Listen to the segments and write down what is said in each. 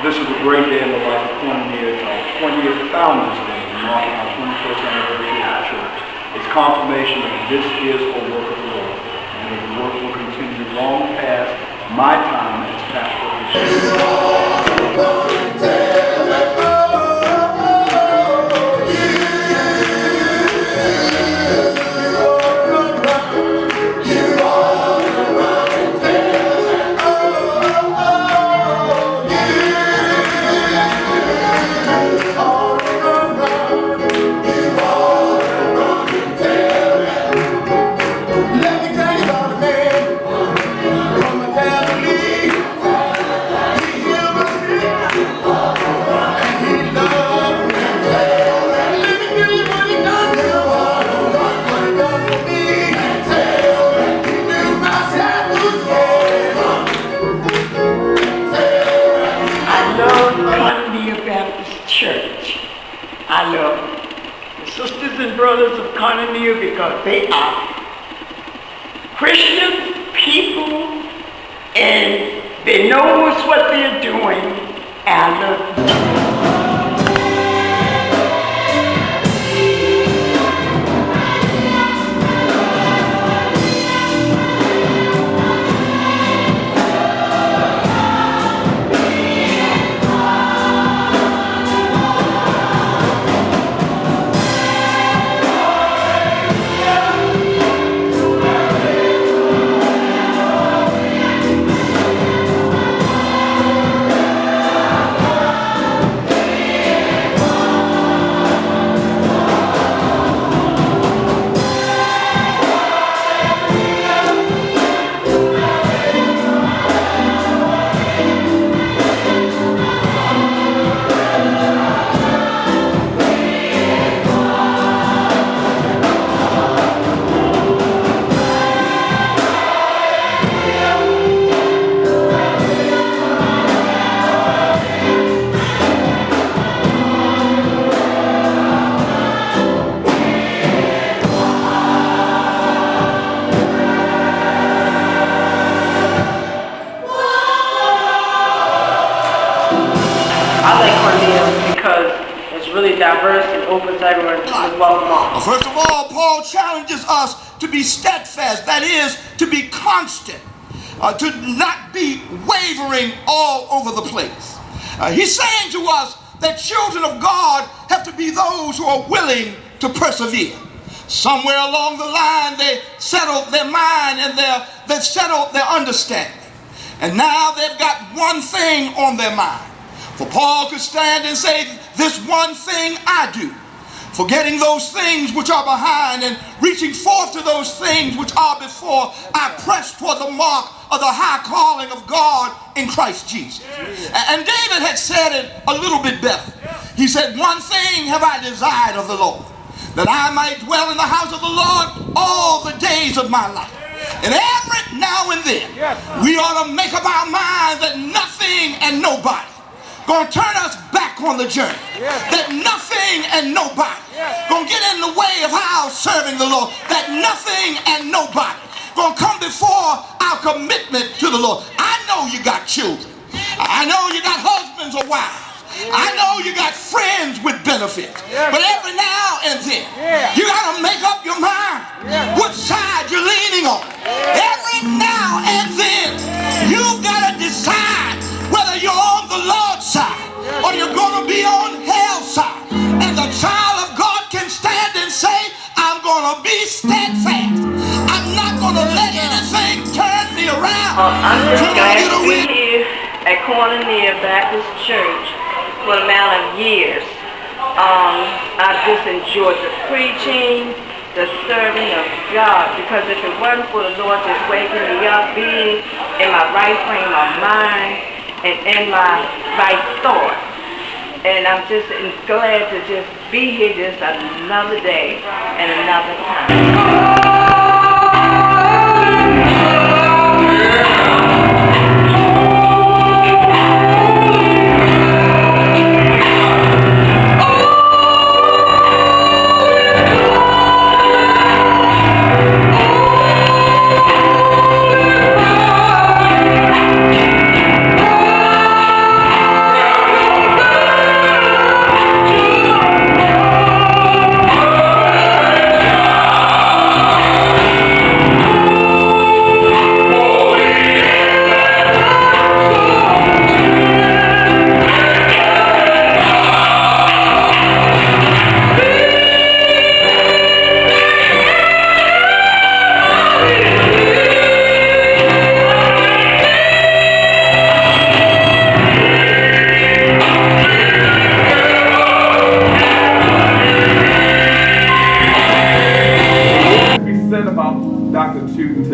This is a great day in the life of Koinonia, our 20th Founders Day, marking our 21st anniversary of the church. It's confirmation that this is a work of the Lord, and that the work will continue long past my time as pastor of the church. Koinonia Baptist Church. I love the sisters and brothers of Koinonia because they are Christian people and they know what they're doing, and I love them. Really diverse and opens everyone to welcome all. First of all, Paul challenges us to be steadfast, that is, to be constant, to not be wavering all over the place. He's saying to us that children of God have to be those who are willing to persevere. Somewhere along the line, they settled their mind and they've settled their understanding. And now they've got one thing on their mind. For Paul could stand and say, this one thing I do, forgetting those things which are behind and reaching forth to those things which are before, I press toward the mark of the high calling of God in Christ Jesus. And David had said it a little bit better. He said, one thing have I desired of the Lord, that I might dwell in the house of the Lord all the days of my life. And every now and then, we ought to make up our minds that nothing and nobody gonna turn us back on the journey. That nothing and nobody gonna get in the way of our serving the Lord. That nothing and nobody gonna come before our commitment to the Lord. I know you got children. I know you got husbands or wives. I know you got friends with benefits. But every now and then, you gotta make up your mind which side you're leaning on. Every now and then, you've gotta decide whether you're on the Lord's side or you're going to be on hell's side. And the child of God can stand and say, I'm going to be steadfast. I'm not going to let anything turn me around. I'm just glad to be here at Koinonia Baptist Church for a amount of years. I've just enjoyed the preaching, the serving of God, because if it wasn't for the Lord just waking me up, being in my right frame of mind, and in my right thought. And I'm just glad to just be here just another day and another time.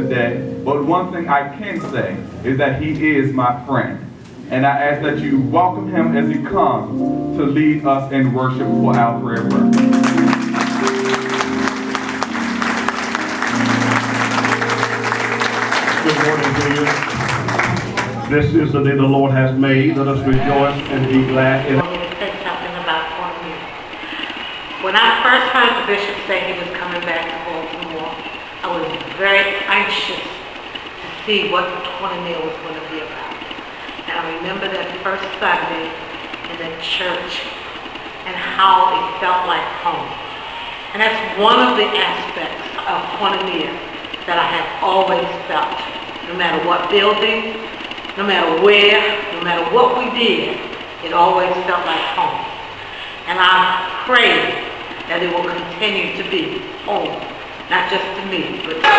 today, but one thing I can say is that he is my friend. And I ask that you welcome him as he comes to lead us in worship for our prayer work. Good morning to you. This is the day the Lord has made. Let us rejoice and be glad in it. Say something about Koinonia. When I first heard the bishop say he was coming back to Baltimore, I was very anxious to see what Koinonia was going to be about. And I remember that first Sunday in the church and how it felt like home. And that's one of the aspects of Koinonia that I have always felt. No matter what building, no matter where, no matter what we did, it always felt like home. And I pray that it will continue to be home, not just to me, but to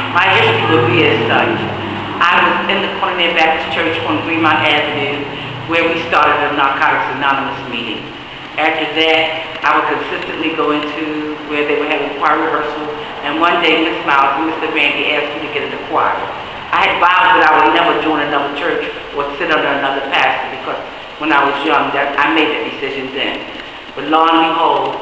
My history would be as such. I was in the Koinonia Baptist Church on Greenmount Avenue, where we started a Narcotics Anonymous meeting. After that, I would consistently go into where they were having choir rehearsal, and one day Miss Miles and Mr. Randy asked me to get in the choir. I had vowed that I would never join another church or sit under another pastor, because when I was young, I made that decision then. But lo and behold,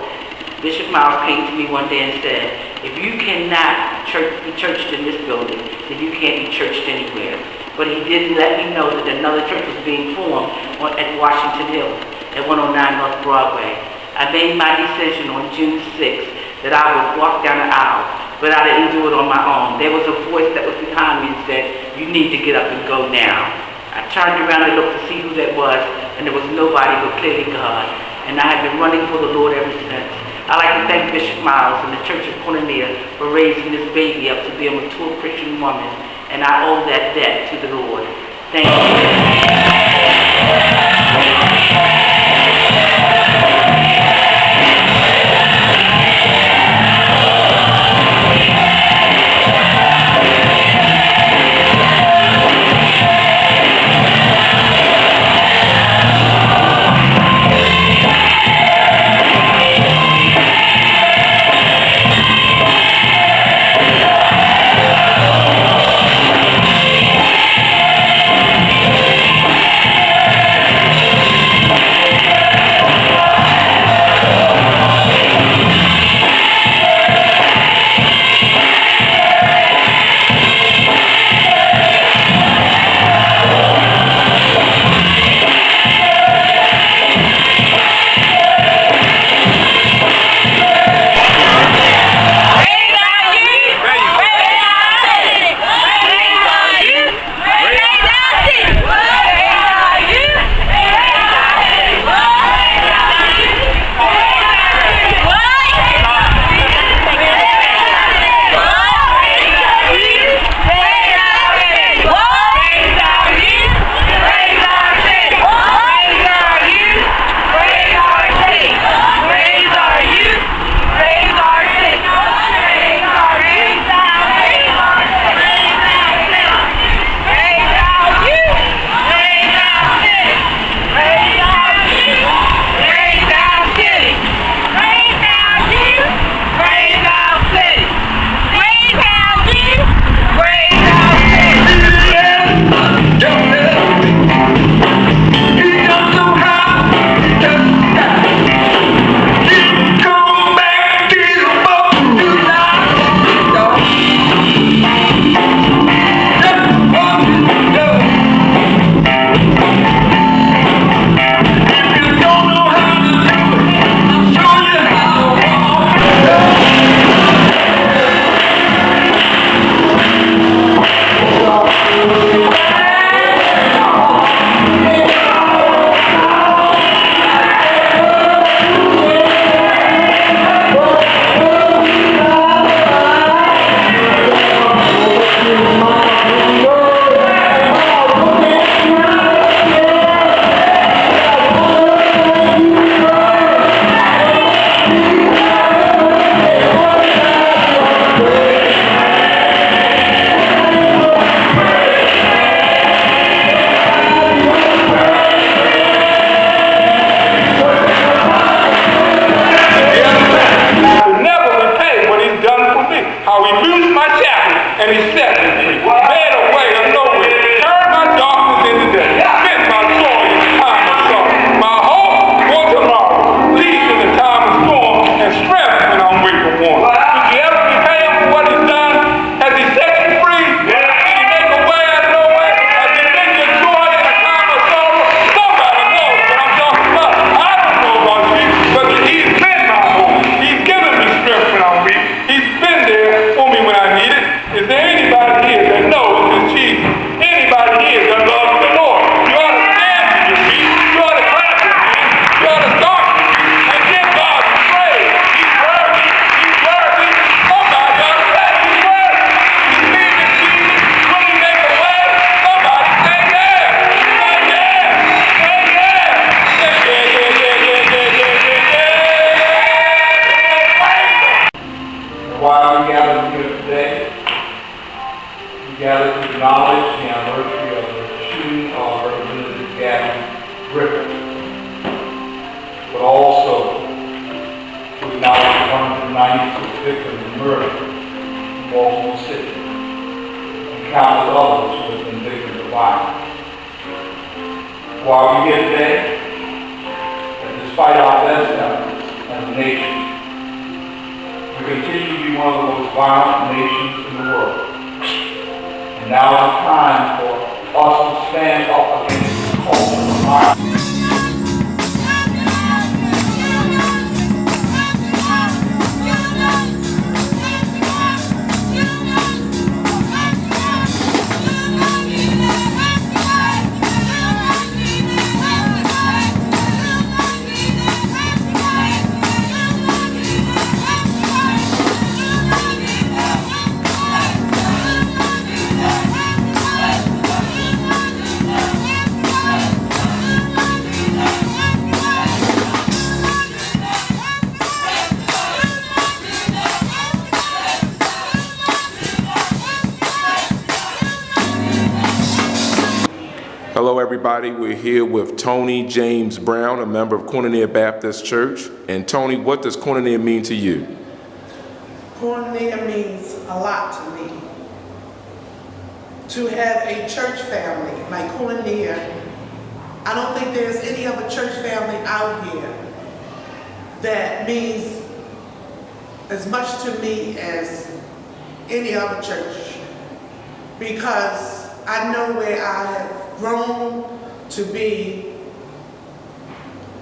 Bishop Miles came to me one day and said, if you cannot be churched in this building, then you can't be churched anywhere. But he did let me know that another church was being formed at Washington Hill at 109 North Broadway. I made my decision on June 6th that I would walk down the aisle, but I didn't do it on my own. There was a voice that was behind said, "You need to get up and go now." I turned around and looked to see who that was, and there was nobody but clearly God. And I have been running for the Lord ever since. I'd like to thank Bishop Miles and the Church of Koinonia for raising this baby up to be a mature Christian woman, and I owe that debt to the Lord. Thank you. Hello, everybody. We're here with Tony James Brown, a member of Koinonia Baptist Church. And Tony, what does Koinonia mean to you? Koinonia means a lot to me. To have a church family like Koinonia, I don't think there's any other church family out here that means as much to me as any other church, because I know where I have grown to be,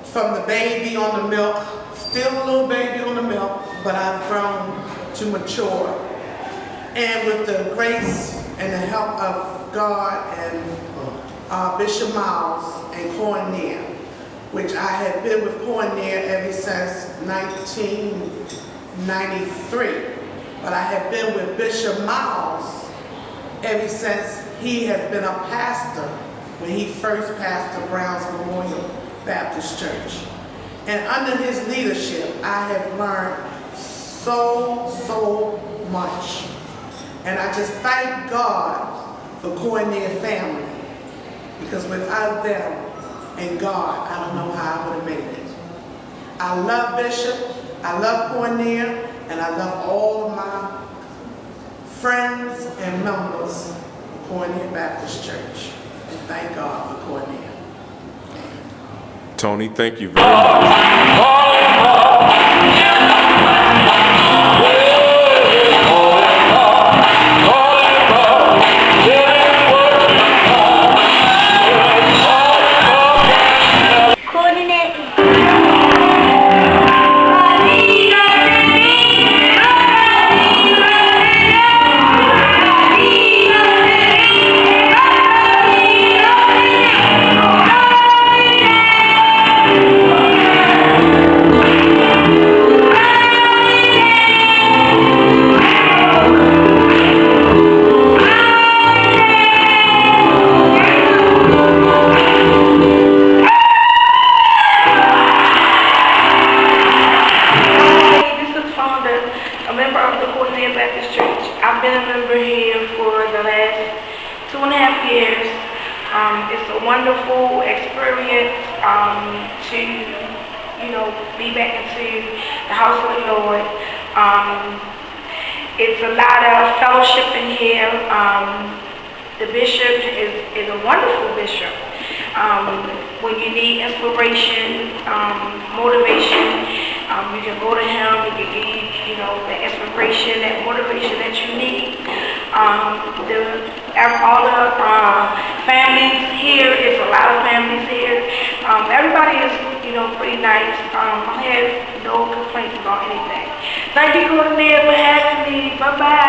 from the baby on the milk, still a little baby on the milk, but I've grown to mature. And with the grace and the help of God and Bishop Miles and Koinonia, which I have been with Koinonia ever since 1993. But I have been with Bishop Miles ever since he has been a pastor when he first pastored Brown's Memorial Baptist Church. And under his leadership, I have learned so much. And I just thank God for Koinonia family, because without them and God, I don't know how I would have made it. I love Bishop, I love Koinonia, and I love all of my friends and members of Koinonia Baptist Church. And thank God for Koinonia. Tony, thank you very much. It's a wonderful experience to, be back into the house of the Lord. It's a lot of fellowship in here. The bishop is a wonderful bishop. When you need inspiration, motivation, you can go to him. He can give you, the inspiration, that motivation that you need. All the families here, it's a lot of families here. Everybody is, pretty nice. I have no complaints about anything. Thank you, Koinonia, for having me. Bye-bye.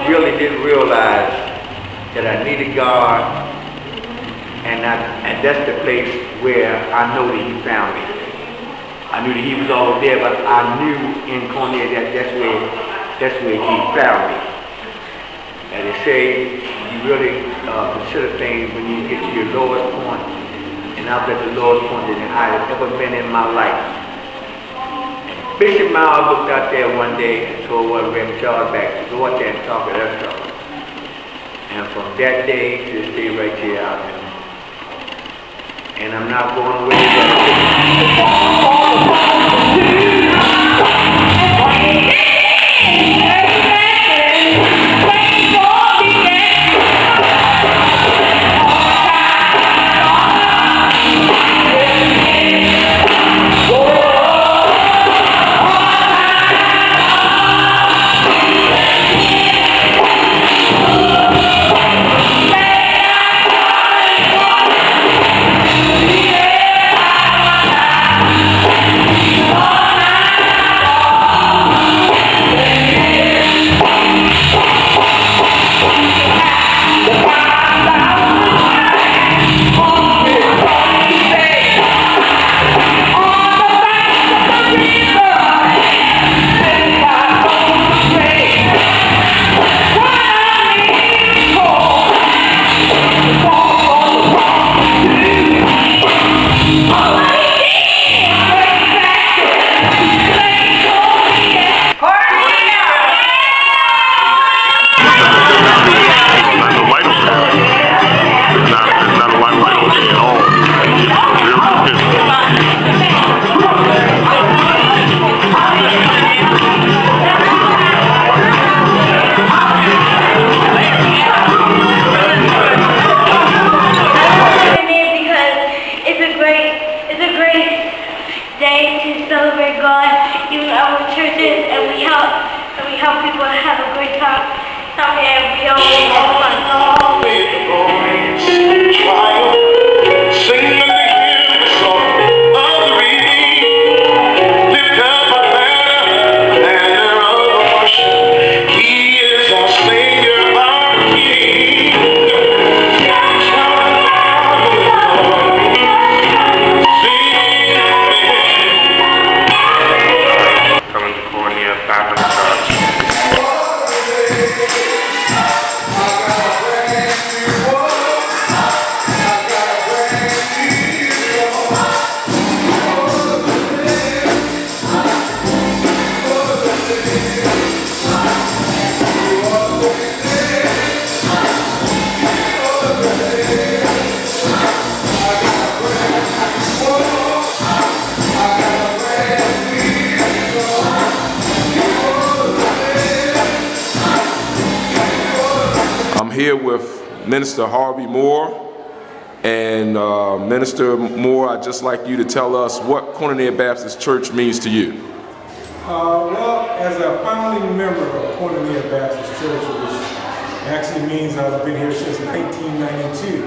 really didn't realize that I needed God, and that's the place where I know that He found me. I knew that He was always there, but I knew in Koinonia that that's where He found me. And they say you really consider things when you get to your lowest point, and I was at the lowest point that I had ever been in my life. And Bishop Miles looked out there one day and told Reverend Charles back to go out there and talk to that stuff. And from that day to this day right here, I've been. And I'm not going away. Here with Minister Harvey Moore. And Minister Moore, I'd just like you to tell us what Koinonia Baptist Church means to you. Well, as a founding member of Koinonia Baptist Church, which actually means I've been here since 1992,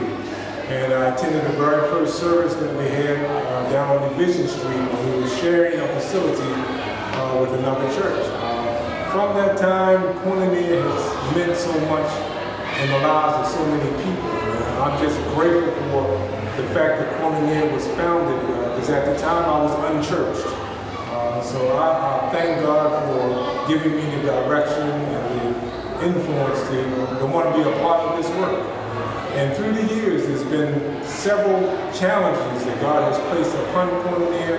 and I attended the very first service that we had down on Division Street when we were sharing a facility with another church. From that time, Koinonia has meant so much in the lives of so many people. I'm just grateful for the fact that Koinonia was founded, because at the time I was unchurched. So I thank God for giving me the direction and the influence to want to be a part of this work. And through the years, there's been several challenges that God has placed upon Koinonia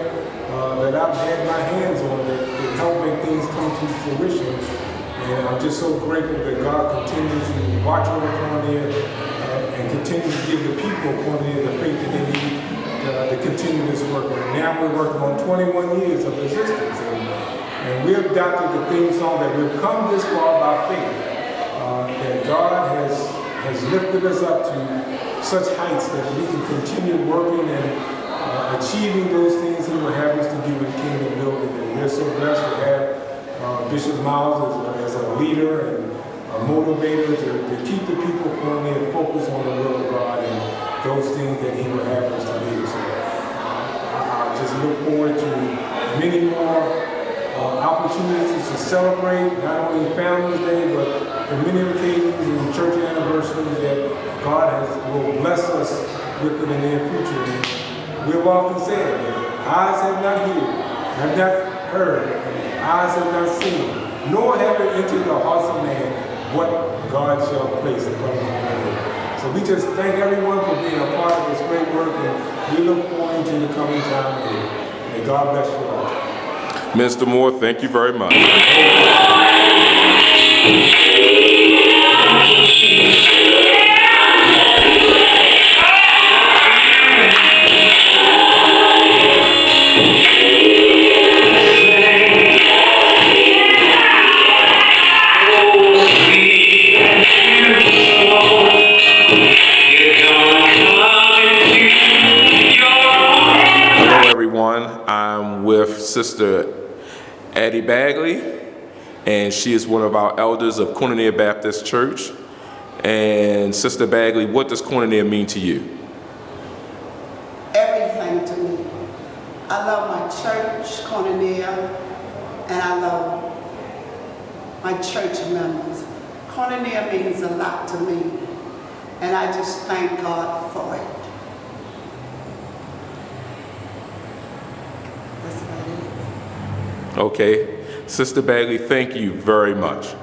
that I've had my hands on that help make things come to fruition. And I'm just so grateful that God continues to watch over Koinonia and continues to give the people of Koinonia the faith that they need to continue this work. And now we're working on 21 years of existence. And we adopted the theme song that we've come this far by faith. That God has lifted us up to such heights that we can continue working and achieving those things He will have us to do in kingdom building. And we're so blessed to have Bishop Miles as a leader and a motivator to keep the people of Koinonia focused on the will of God and those things that He will have us to do. So I just look forward to many more opportunities to celebrate not only Families Day, but the many occasions and church anniversaries that God will bless us with in the near future. And we've often said that eyes have not have not heard, eyes have not seen, nor have it entered the hearts of man what God shall place upon them. So we just thank everyone for being a part of this great work, and we look forward to the coming time ahead. May God bless you all. Mr. Moore, thank you very much. I'm with Sister Addie Bagley, and she is one of our elders of Koinonia Baptist Church. And Sister Bagley, what does Koinonia mean to you? Everything to me. I love my church, Koinonia, and I love my church members. Koinonia means a lot to me, and I just thank God for it. Okay. Sister Bagley, thank you very much.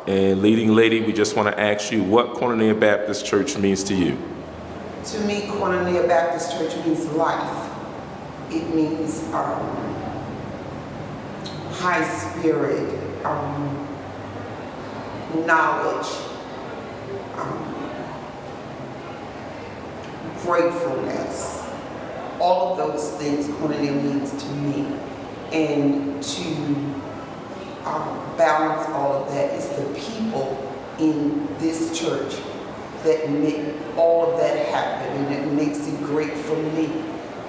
And leading lady, we just want to ask you what Koinonia Baptist Church means to you. To me, Koinonia Baptist Church means life. It means high spirit, knowledge, gratefulness. All of those things Koinonia means to me. And to balance all of that is the people in this church that make all of that happen, and it makes it great for me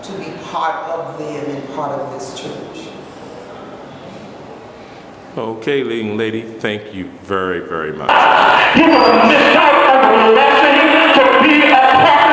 to be part of them and part of this church. Okay, leading lady, thank you very, very much. You will miss out on the blessing to be a part